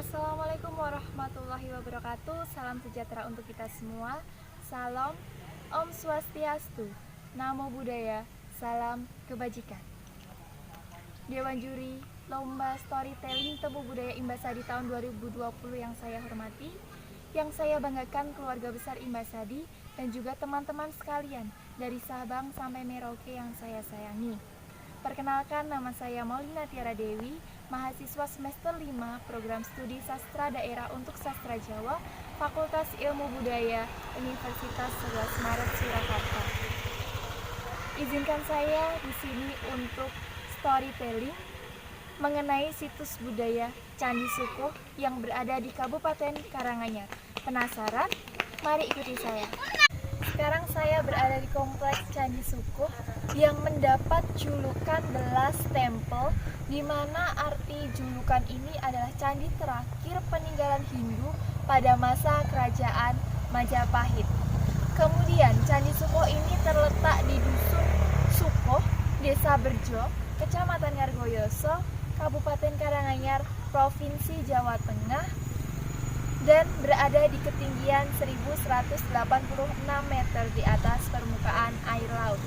Assalamualaikum warahmatullahi wabarakatuh. Salam sejahtera untuk kita semua. Salam Om Swastiastu, Namo Buddhaya, salam kebajikan. Dewan Juri Lomba Storytelling Tebu Budaya Imbasadi tahun 2020 yang saya hormati, yang saya banggakan keluarga besar Imbasadi dan juga teman-teman sekalian dari Sabang sampai Merauke yang saya sayangi. Perkenalkan, nama saya Maulina Tiara Dewi, mahasiswa semester 5 Program Studi Sastra Daerah untuk Sastra Jawa, Fakultas Ilmu Budaya, Universitas 11 Maret Surakarta. Izinkan saya di sini untuk storytelling mengenai situs budaya Candi Sukuh yang berada di Kabupaten Karanganyar. Penasaran? Mari ikuti saya. Sekarang saya berada di Kompleks Candi Sukuh yang mendapat julukan The Last Temple, di mana arti julukan ini adalah candi terakhir peninggalan Hindu pada masa kerajaan Majapahit. Kemudian Candi Sukuh ini terletak di Dusun Sukuh, Desa Berjo, Kecamatan Ngargoyoso, Kabupaten Karanganyar, Provinsi Jawa Tengah, dan berada di ketinggian 1186 meter di atas permukaan air laut.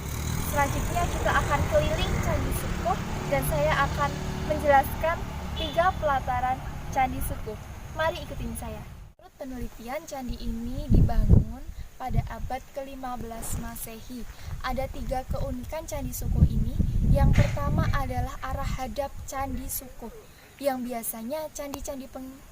Selanjutnya kita akan keliling Candi Sukuh dan saya akan menjelaskan 3 pelataran Candi Sukuh. Mari ikutin saya. Menurut penelitian, candi ini dibangun pada abad ke-15 Masehi. Ada 3 keunikan Candi Sukuh ini. Yang pertama adalah arah hadap Candi Sukuh, yang biasanya candi-candi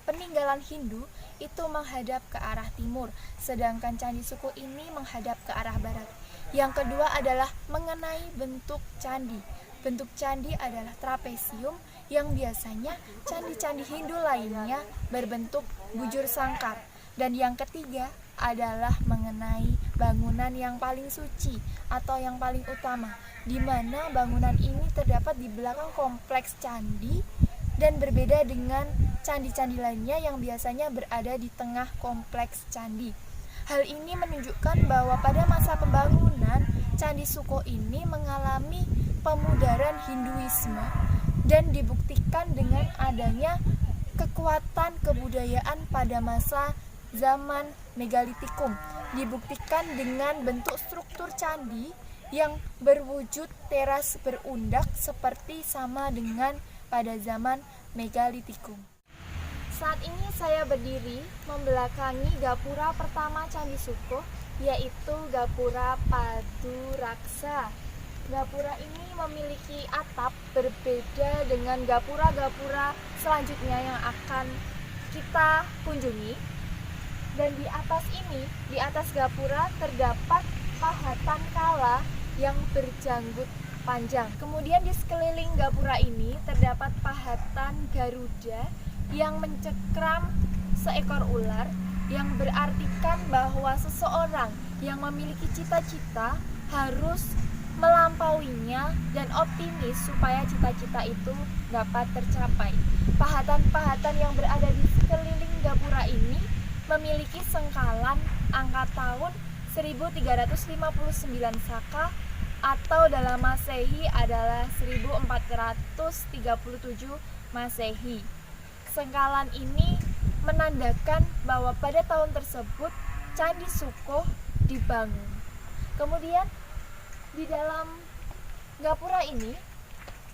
peninggalan Hindu itu menghadap ke arah timur, sedangkan Candi Sukuh ini menghadap ke arah barat. Yang kedua adalah mengenai bentuk candi. Bentuk candi adalah trapesium, yang biasanya candi-candi Hindu lainnya berbentuk bujur sangkar. Dan yang ketiga adalah mengenai bangunan yang paling suci atau yang paling utama, di mana bangunan ini terdapat di belakang kompleks candi dan berbeda dengan candi-candi lainnya yang biasanya berada di tengah kompleks candi. Hal ini menunjukkan bahwa pada masa pembangunan Candi Sukuh ini mengalami pemudaran Hinduisme dan dibuktikan dengan adanya kekuatan kebudayaan pada masa zaman Megalitikum. Dibuktikan dengan bentuk struktur candi yang berwujud teras berundak seperti sama dengan pada zaman Megalitikum. Saat ini saya berdiri membelakangi gapura pertama Candi Sukuh, yaitu Gapura Paduraksa. Gapura ini memiliki atap berbeda dengan gapura-gapura selanjutnya yang akan kita kunjungi. Dan di atas ini, di atas gapura terdapat pahatan kala yang berjanggut panjang. Kemudian di sekeliling gapura ini terdapat pahatan Garuda yang mencekram seekor ular, yang berartikan bahwa seseorang yang memiliki cita-cita harus melampauinya dan optimis supaya cita-cita itu dapat tercapai. Pahatan-pahatan yang berada di sekeliling gapura ini memiliki sengkalan angka tahun 1359 Saka atau dalam Masehi adalah 1437 Masehi. Sengkalan ini menandakan bahwa pada tahun tersebut Candi Sukuh dibangun. Kemudian di dalam gapura ini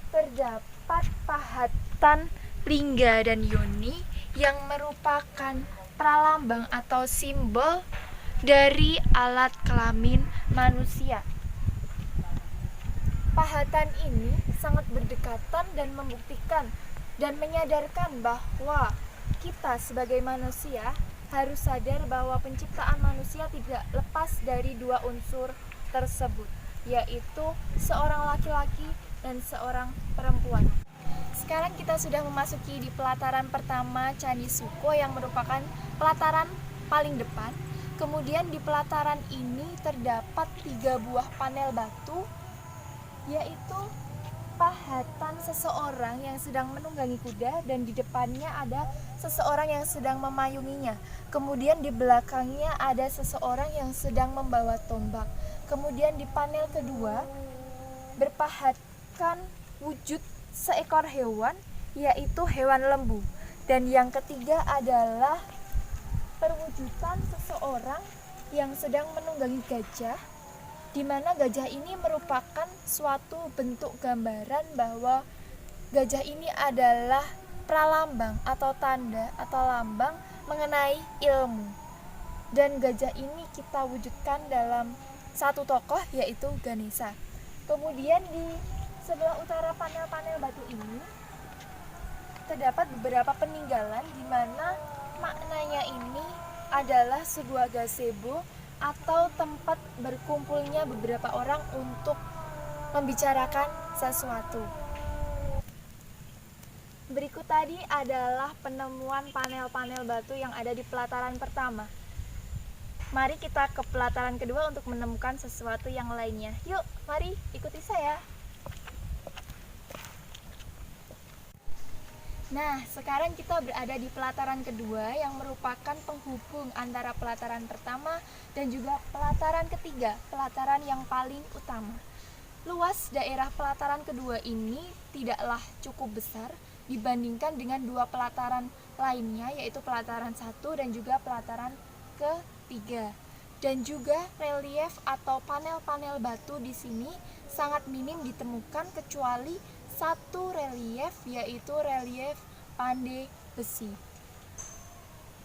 terdapat pahatan Lingga dan Yoni yang merupakan pralambang atau simbol dari alat kelamin manusia. Pahatan ini sangat berdekatan dan membuktikan dan menyadarkan bahwa kita sebagai manusia harus sadar bahwa penciptaan manusia tidak lepas dari 2 unsur tersebut, yaitu seorang laki-laki dan seorang perempuan. Sekarang kita sudah memasuki di pelataran pertama Candi Sukuh yang merupakan pelataran paling depan. Kemudian di pelataran ini terdapat 3 buah panel batu, yaitu pahatan seseorang yang sedang menunggangi kuda dan di depannya ada seseorang yang sedang memayunginya. Kemudian di belakangnya ada seseorang yang sedang membawa tombak. Kemudian di panel kedua berpahatkan wujud seekor hewan, yaitu hewan lembu. Dan yang ketiga adalah perwujudan seseorang yang sedang menunggangi gajah, di mana gajah ini merupakan suatu bentuk gambaran bahwa gajah ini adalah pralambang atau tanda atau lambang mengenai ilmu. Dan gajah ini kita wujudkan dalam satu tokoh, yaitu Ganesha. Kemudian di sebelah utara panel-panel batu ini terdapat beberapa peninggalan di mana maknanya ini adalah sebuah gazebo atau tempat berkumpulnya beberapa orang untuk membicarakan sesuatu. Berikut tadi adalah penemuan panel-panel batu yang ada di pelataran pertama. Mari kita ke pelataran kedua untuk menemukan sesuatu yang lainnya. Yuk, mari ikuti saya. Nah, sekarang kita berada di pelataran kedua yang merupakan penghubung antara pelataran pertama dan juga pelataran ketiga, pelataran yang paling utama. Luas daerah pelataran kedua ini tidaklah cukup besar dibandingkan dengan dua pelataran lainnya, yaitu pelataran 1 dan juga pelataran ketiga. Dan juga relief atau panel-panel batu di sini sangat minim ditemukan kecuali satu relief, yaitu relief Pandey Besi.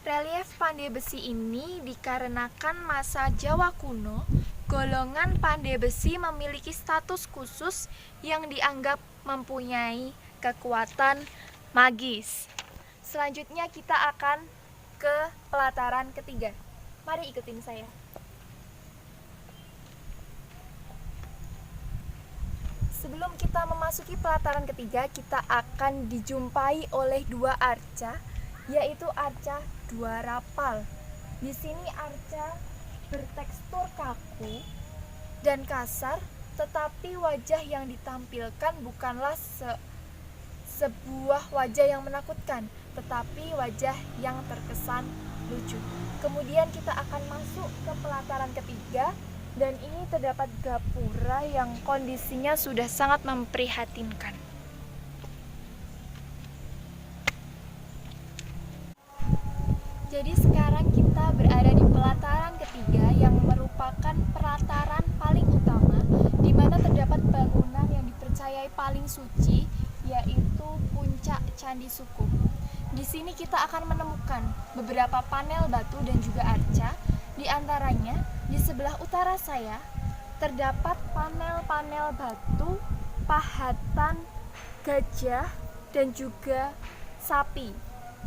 Relief Pandey Besi ini dikarenakan masa Jawa kuno, golongan Pandey Besi memiliki status khusus yang dianggap mempunyai kekuatan magis. Selanjutnya kita akan ke pelataran ketiga. Mari ikutin saya. Sebelum kita memasuki pelataran ketiga, kita akan dijumpai oleh dua arca, yaitu arca dua rapal. Di sini arca bertekstur kaku dan kasar, tetapi wajah yang ditampilkan bukanlah sebuah wajah yang menakutkan, tetapi wajah yang terkesan lucu. Kemudian kita akan masuk ke pelataran ketiga. Dan ini terdapat gapura yang kondisinya sudah sangat memprihatinkan. Jadi sekarang kita berada di pelataran ketiga yang merupakan pelataran paling utama, di mana terdapat bangunan yang dipercayai paling suci, yaitu puncak Candi Sukup. Di sini kita akan menemukan beberapa panel batu dan juga arca. Di antaranya, di sebelah utara saya terdapat panel-panel batu, pahatan gajah dan juga sapi.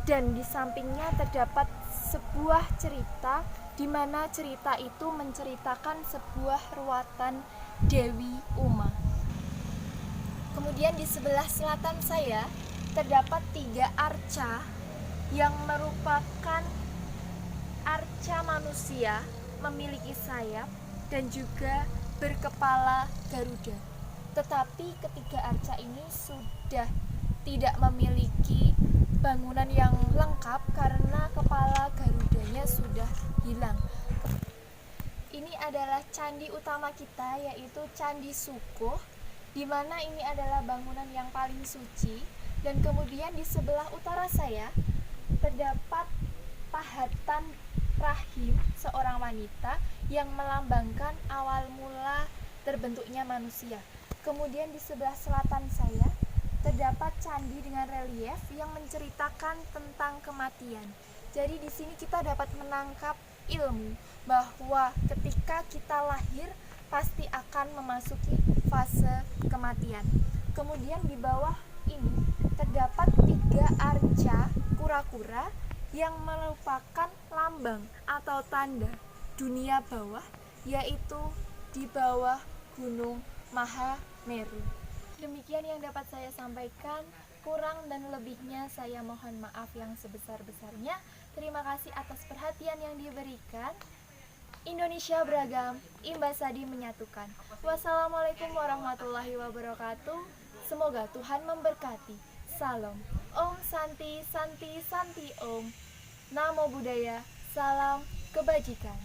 Dan di sampingnya terdapat sebuah cerita, di mana cerita itu menceritakan sebuah ruatan Dewi Uma. Kemudian di sebelah selatan saya terdapat 3 arca yang merupakan arca manusia, memiliki sayap dan juga berkepala Garuda. Tetapi ketiga arca ini sudah tidak memiliki bangunan yang lengkap karena kepala Garudanya sudah hilang. Ini adalah candi utama kita, yaitu Candi Sukuh, di mana ini adalah bangunan yang paling suci. Dan kemudian di sebelah utara saya terdapat pahatan rahim seorang wanita yang melambangkan awal mula terbentuknya manusia. Kemudian di sebelah selatan saya terdapat candi dengan relief yang menceritakan tentang kematian. Jadi di sini kita dapat menangkap ilmu bahwa ketika kita lahir pasti akan memasuki fase kematian. Kemudian di bawah ini terdapat 3 arca kura-kura yang merupakan lambang atau tanda dunia bawah, yaitu di bawah Gunung Mahameru. Demikian yang dapat saya sampaikan, kurang dan lebihnya saya mohon maaf yang sebesar-besarnya. Terima kasih atas perhatian yang diberikan. Indonesia beragam, Imbasadi menyatukan. Wassalamualaikum warahmatullahi wabarakatuh. Semoga Tuhan memberkati. Salam. Om Santi Santi Santi Om. Namo Buddhaya, salam kebajikan.